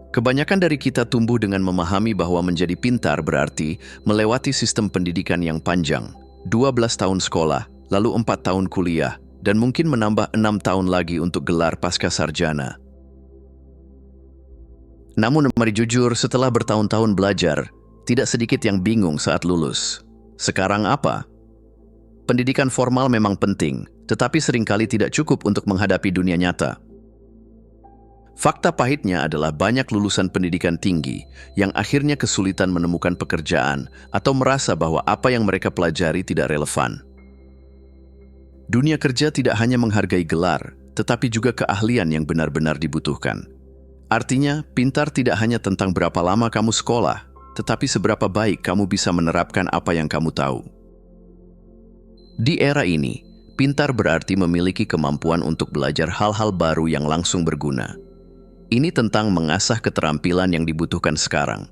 Kebanyakan dari kita tumbuh dengan memahami bahwa menjadi pintar berarti melewati sistem pendidikan yang panjang, 12 tahun sekolah, lalu 4 tahun kuliah, dan mungkin menambah 6 tahun lagi untuk gelar pasca sarjana. Namun mari jujur, setelah bertahun-tahun belajar, tidak sedikit yang bingung saat lulus. Sekarang apa? Pendidikan formal memang penting, tetapi seringkali tidak cukup untuk menghadapi dunia nyata. Fakta pahitnya adalah banyak lulusan pendidikan tinggi yang akhirnya kesulitan menemukan pekerjaan atau merasa bahwa apa yang mereka pelajari tidak relevan. Dunia kerja tidak hanya menghargai gelar, tetapi juga keahlian yang benar-benar dibutuhkan. Artinya, pintar tidak hanya tentang berapa lama kamu sekolah, tetapi seberapa baik kamu bisa menerapkan apa yang kamu tahu. Di era ini, pintar berarti memiliki kemampuan untuk belajar hal-hal baru yang langsung berguna. Ini tentang mengasah keterampilan yang dibutuhkan sekarang.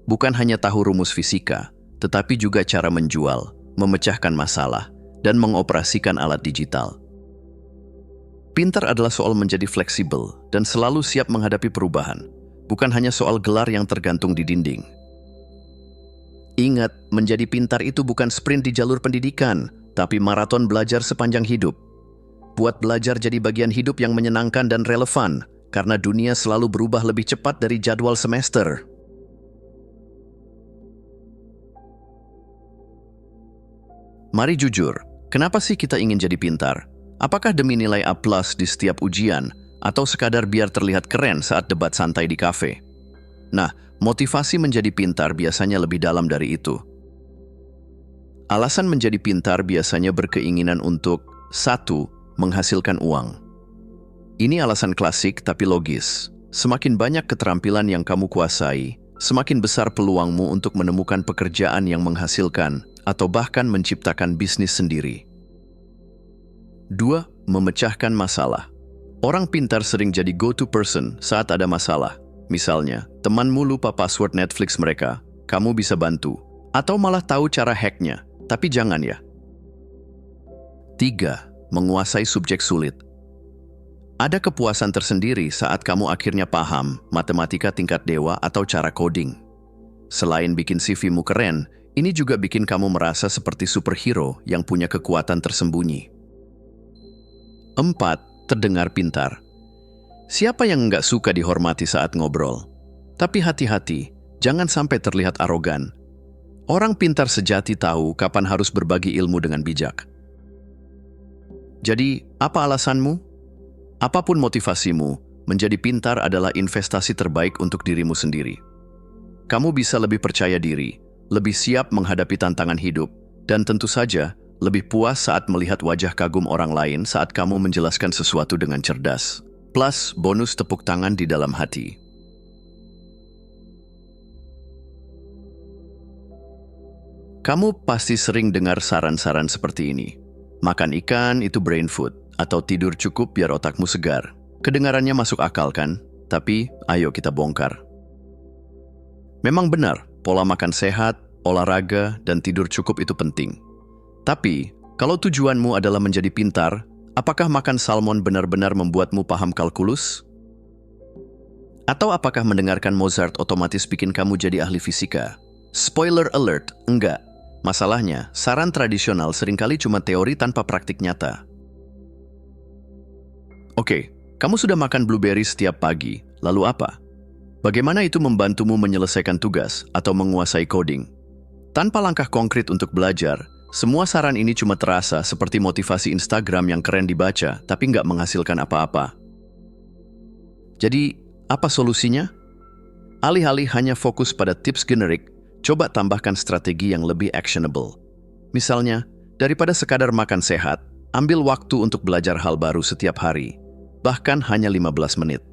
Bukan hanya tahu rumus fisika, tetapi juga cara menjual, memecahkan masalah, dan mengoperasikan alat digital. Pintar adalah soal menjadi fleksibel dan selalu siap menghadapi perubahan, bukan hanya soal gelar yang tergantung di dinding. Ingat, menjadi pintar itu bukan sprint di jalur pendidikan, tapi maraton belajar sepanjang hidup. Buat belajar jadi bagian hidup yang menyenangkan dan relevan, karena dunia selalu berubah lebih cepat dari jadwal semester. Mari jujur, kenapa sih kita ingin jadi pintar? Apakah demi nilai A+ di setiap ujian, atau sekadar biar terlihat keren saat debat santai di kafe? Nah, motivasi menjadi pintar biasanya lebih dalam dari itu. Alasan menjadi pintar biasanya berkeinginan untuk 1. Menghasilkan uang. Ini alasan klasik tapi logis. Semakin banyak keterampilan yang kamu kuasai, semakin besar peluangmu untuk menemukan pekerjaan yang menghasilkan atau bahkan menciptakan bisnis sendiri. 2. Memecahkan masalah. Orang pintar sering jadi go-to person saat ada masalah. Misalnya, temanmu lupa password Netflix mereka, kamu bisa bantu. Atau malah tahu cara hacknya, tapi jangan ya. 3. Menguasai subjek sulit. Ada kepuasan tersendiri saat kamu akhirnya paham matematika tingkat dewa atau cara coding. Selain bikin CV-mu keren, ini juga bikin kamu merasa seperti superhero yang punya kekuatan tersembunyi. 4. Terdengar pintar. Siapa yang nggak suka dihormati saat ngobrol? Tapi hati-hati, jangan sampai terlihat arogan. Orang pintar sejati tahu kapan harus berbagi ilmu dengan bijak. Jadi, apa alasanmu? Apapun motivasimu, menjadi pintar adalah investasi terbaik untuk dirimu sendiri. Kamu bisa lebih percaya diri, lebih siap menghadapi tantangan hidup, dan tentu saja lebih puas saat melihat wajah kagum orang lain saat kamu menjelaskan sesuatu dengan cerdas. Plus bonus tepuk tangan di dalam hati. Kamu pasti sering dengar saran-saran seperti ini. Makan ikan itu brain food. Atau tidur cukup biar otakmu segar. Kedengarannya masuk akal kan? Tapi ayo kita bongkar. Memang benar, pola makan sehat, olahraga, dan tidur cukup itu penting. Tapi, kalau tujuanmu adalah menjadi pintar, apakah makan salmon benar-benar membuatmu paham kalkulus? Atau apakah mendengarkan Mozart otomatis bikin kamu jadi ahli fisika? Spoiler alert, enggak. Masalahnya, saran tradisional seringkali cuma teori tanpa praktik nyata. Oke, kamu sudah makan blueberry setiap pagi, lalu apa? Bagaimana itu membantumu menyelesaikan tugas atau menguasai coding? Tanpa langkah konkret untuk belajar, semua saran ini cuma terasa seperti motivasi Instagram yang keren dibaca, tapi nggak menghasilkan apa-apa. Jadi, apa solusinya? Alih-alih hanya fokus pada tips generik, coba tambahkan strategi yang lebih actionable. Misalnya, daripada sekadar makan sehat, ambil waktu untuk belajar hal baru setiap hari. Bahkan hanya 15 menit.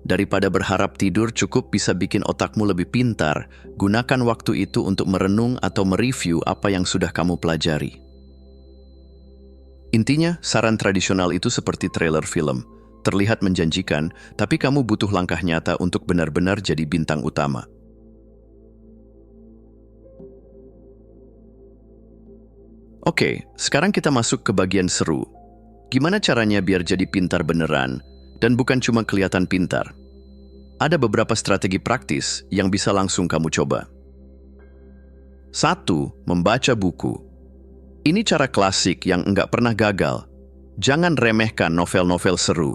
Daripada berharap tidur cukup bisa bikin otakmu lebih pintar, gunakan waktu itu untuk merenung atau mereview apa yang sudah kamu pelajari. Intinya, saran tradisional itu seperti trailer film. Terlihat menjanjikan, tapi kamu butuh langkah nyata untuk benar-benar jadi bintang utama. Oke, sekarang kita masuk ke bagian seru. Gimana caranya biar jadi pintar beneran, dan bukan cuma kelihatan pintar? Ada beberapa strategi praktis yang bisa langsung kamu coba. 1. Membaca buku. Ini cara klasik yang enggak pernah gagal. Jangan remehkan novel-novel seru.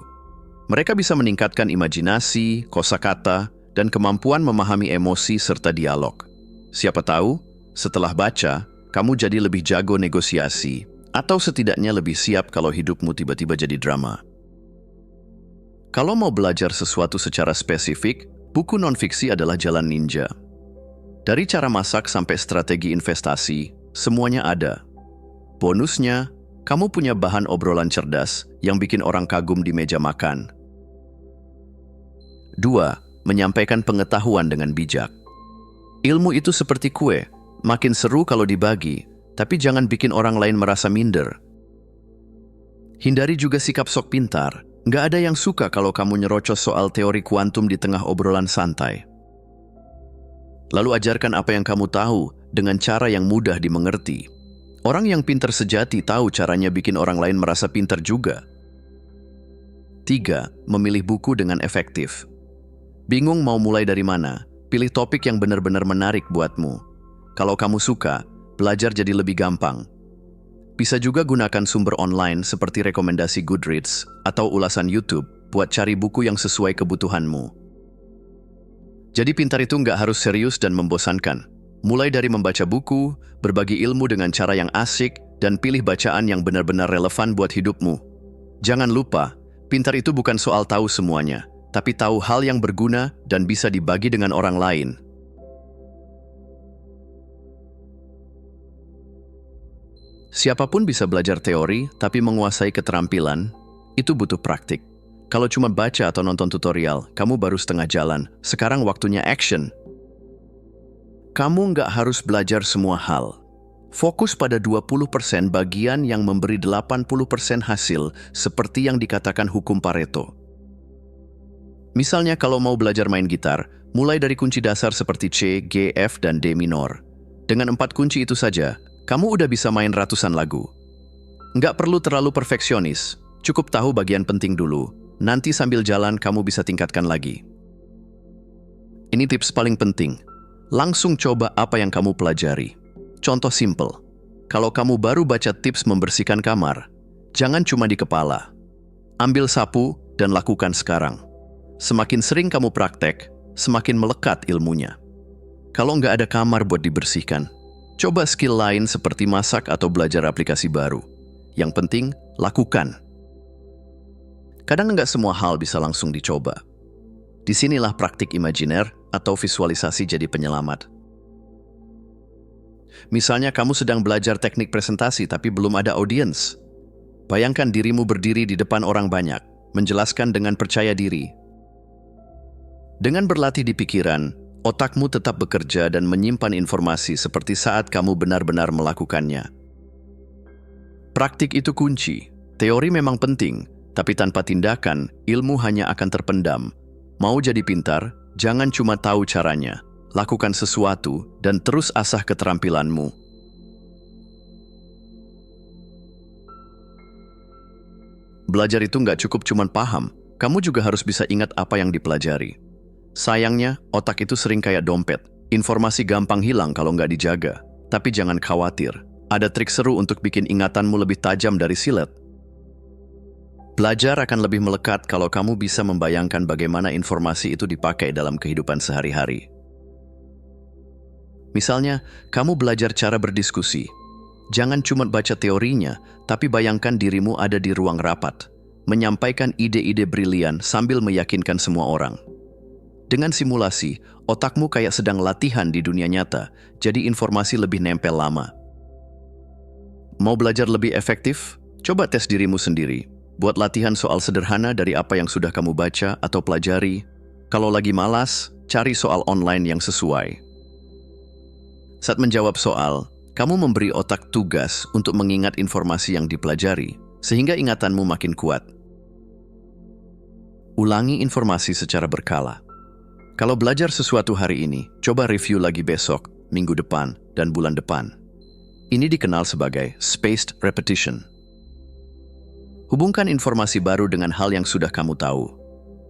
Mereka bisa meningkatkan imajinasi, kosakata, dan kemampuan memahami emosi serta dialog. Siapa tahu, setelah baca, kamu jadi lebih jago negosiasi, atau setidaknya lebih siap kalau hidupmu tiba-tiba jadi drama. Kalau mau belajar sesuatu secara spesifik, buku non-fiksi adalah jalan ninja. Dari cara masak sampai strategi investasi, semuanya ada. Bonusnya, kamu punya bahan obrolan cerdas yang bikin orang kagum di meja makan. 2. Menyampaikan pengetahuan dengan bijak. Ilmu itu seperti kue, makin seru kalau dibagi, tapi jangan bikin orang lain merasa minder. Hindari juga sikap sok pintar. Nggak ada yang suka kalau kamu nyerocos soal teori kuantum di tengah obrolan santai. Lalu ajarkan apa yang kamu tahu dengan cara yang mudah dimengerti. Orang yang pintar sejati tahu caranya bikin orang lain merasa pintar juga. 3. Memilih buku dengan efektif. Bingung mau mulai dari mana? Pilih topik yang benar-benar menarik buatmu. Kalau kamu suka, belajar jadi lebih gampang. Bisa juga gunakan sumber online seperti rekomendasi Goodreads atau ulasan YouTube buat cari buku yang sesuai kebutuhanmu. Jadi pintar itu nggak harus serius dan membosankan. Mulai dari membaca buku, berbagi ilmu dengan cara yang asik, dan pilih bacaan yang benar-benar relevan buat hidupmu. Jangan lupa, pintar itu bukan soal tahu semuanya, tapi tahu hal yang berguna dan bisa dibagi dengan orang lain. Siapapun bisa belajar teori, tapi menguasai keterampilan, itu butuh praktik. Kalau cuma baca atau nonton tutorial, kamu baru setengah jalan. Sekarang waktunya action. Kamu nggak harus belajar semua hal. Fokus pada 20% bagian yang memberi 80% hasil, seperti yang dikatakan hukum Pareto. Misalnya kalau mau belajar main gitar, mulai dari kunci dasar seperti C, G, F, dan D minor. Dengan 4 kunci itu saja, kamu udah bisa main ratusan lagu. Nggak perlu terlalu perfeksionis, cukup tahu bagian penting dulu. Nanti sambil jalan kamu bisa tingkatkan lagi. Ini tips paling penting. Langsung coba apa yang kamu pelajari. Contoh simple. Kalau kamu baru baca tips membersihkan kamar, jangan cuma di kepala. Ambil sapu dan lakukan sekarang. Semakin sering kamu praktek, semakin melekat ilmunya. Kalau nggak ada kamar buat dibersihkan, coba skill lain seperti masak atau belajar aplikasi baru. Yang penting, lakukan. Kadang nggak semua hal bisa langsung dicoba. Disinilah praktik imajiner atau visualisasi jadi penyelamat. Misalnya kamu sedang belajar teknik presentasi tapi belum ada audiens. Bayangkan dirimu berdiri di depan orang banyak, menjelaskan dengan percaya diri. Dengan berlatih di pikiran, otakmu tetap bekerja dan menyimpan informasi seperti saat kamu benar-benar melakukannya. Praktik itu kunci. Teori memang penting, tapi tanpa tindakan, ilmu hanya akan terpendam. Mau jadi pintar, jangan cuma tahu caranya. Lakukan sesuatu dan terus asah keterampilanmu. Belajar itu nggak cukup cuma paham, kamu juga harus bisa ingat apa yang dipelajari. Sayangnya, otak itu sering kayak dompet. Informasi gampang hilang kalau nggak dijaga. Tapi jangan khawatir, ada trik seru untuk bikin ingatanmu lebih tajam dari silet. Belajar akan lebih melekat kalau kamu bisa membayangkan bagaimana informasi itu dipakai dalam kehidupan sehari-hari. Misalnya, kamu belajar cara berdiskusi. Jangan cuma baca teorinya, tapi bayangkan dirimu ada di ruang rapat, menyampaikan ide-ide brilian sambil meyakinkan semua orang. Dengan simulasi, otakmu kayak sedang latihan di dunia nyata, jadi informasi lebih nempel lama. Mau belajar lebih efektif? Coba tes dirimu sendiri. Buat latihan soal sederhana dari apa yang sudah kamu baca atau pelajari. Kalau lagi malas, cari soal online yang sesuai. Saat menjawab soal, kamu memberi otak tugas untuk mengingat informasi yang dipelajari, sehingga ingatanmu makin kuat. Ulangi informasi secara berkala. Kalau belajar sesuatu hari ini, coba review lagi besok, minggu depan, dan bulan depan. Ini dikenal sebagai spaced repetition. Hubungkan informasi baru dengan hal yang sudah kamu tahu.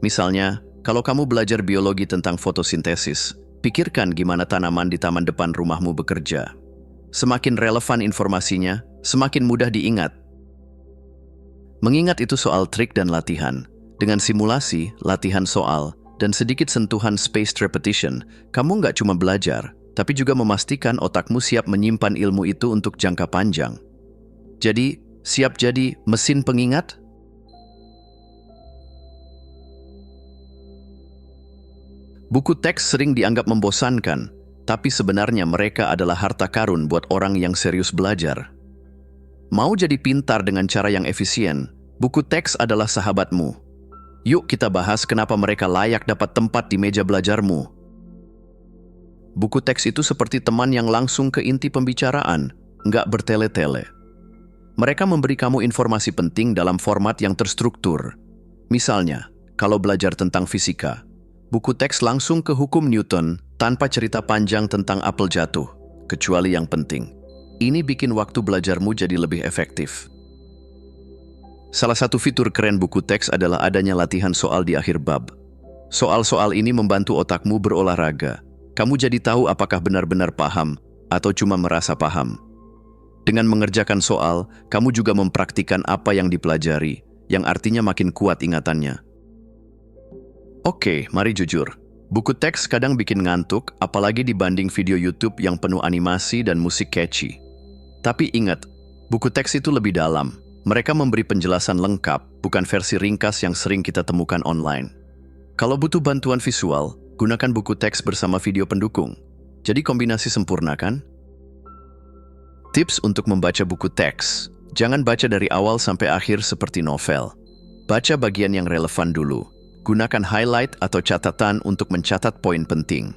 Misalnya, Kalau kamu belajar biologi tentang fotosintesis, pikirkan gimana tanaman di taman depan rumahmu bekerja. Semakin relevan informasinya, semakin mudah diingat. Mengingat itu soal trik dan latihan. Dengan simulasi, latihan soal, dan sedikit sentuhan spaced repetition, kamu nggak cuma belajar, tapi juga memastikan otakmu siap menyimpan ilmu itu untuk jangka panjang. Jadi, siap jadi mesin pengingat? Buku teks sering dianggap membosankan, tapi sebenarnya mereka adalah harta karun buat orang yang serius belajar. Mau jadi pintar dengan cara yang efisien, buku teks adalah sahabatmu. Yuk kita bahas kenapa mereka layak dapat tempat di meja belajarmu. Buku teks itu seperti teman yang langsung ke inti pembicaraan, nggak bertele-tele. Mereka memberi kamu informasi penting dalam format yang terstruktur. Misalnya, kalau belajar tentang fisika, buku teks langsung ke hukum Newton tanpa cerita panjang tentang apel jatuh, kecuali yang penting. Ini bikin waktu belajarmu jadi lebih efektif. Salah satu fitur keren buku teks adalah adanya latihan soal di akhir bab. Soal-soal ini membantu otakmu berolahraga. Kamu jadi tahu apakah benar-benar paham atau cuma merasa paham. Dengan mengerjakan soal, kamu juga mempraktikkan apa yang dipelajari, yang artinya makin kuat ingatannya. Oke, mari jujur. Buku teks kadang bikin ngantuk, apalagi dibanding video YouTube yang penuh animasi dan musik catchy. Tapi ingat, buku teks itu lebih dalam. Mereka memberi penjelasan lengkap, bukan versi ringkas yang sering kita temukan online. Kalau butuh bantuan visual, gunakan buku teks bersama video pendukung. Jadi kombinasi sempurna kan? Tips untuk membaca buku teks. Jangan baca dari awal sampai akhir seperti novel. Baca bagian yang relevan dulu. Gunakan highlight atau catatan untuk mencatat poin penting.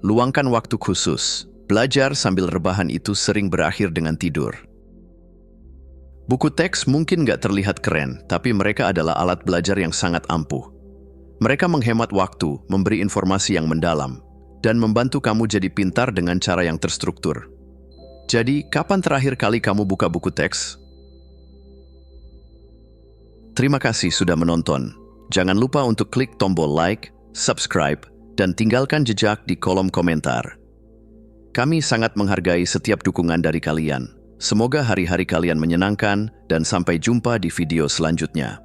Luangkan waktu khusus. Belajar sambil rebahan itu sering berakhir dengan tidur. Buku teks mungkin nggak terlihat keren, tapi mereka adalah alat belajar yang sangat ampuh. Mereka menghemat waktu, memberi informasi yang mendalam, dan membantu kamu jadi pintar dengan cara yang terstruktur. Jadi, kapan terakhir kali kamu buka buku teks? Terima kasih sudah menonton. Jangan lupa untuk klik tombol like, subscribe, dan tinggalkan jejak di kolom komentar. Kami sangat menghargai setiap dukungan dari kalian. Semoga hari-hari kalian menyenangkan dan sampai jumpa di video selanjutnya.